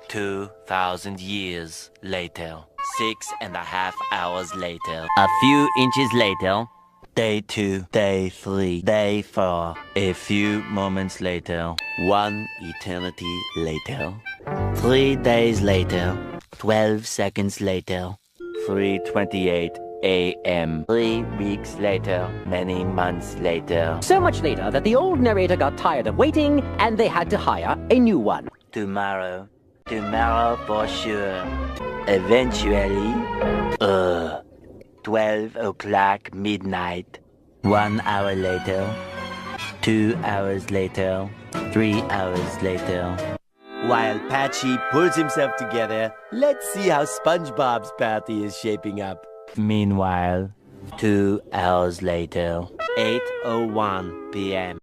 2,000 years later. 6.5 hours later. A few inches later. Day 2, Day 3, Day 4. A few moments later. 1 eternity later. 3 days later. 12 seconds later. 3:28 a.m. 3 weeks later. Many months later. So much later that the old narrator got tired of waiting and they had to hire a new one. Tomorrow. Tomorrow for sure. Eventually. 12 o'clock midnight. 1 hour later. 2 hours later. 3 hours later. While Patchy pulls himself together, let's see how SpongeBob's party is shaping up. Meanwhile, 2 hours later. 8:01 p.m.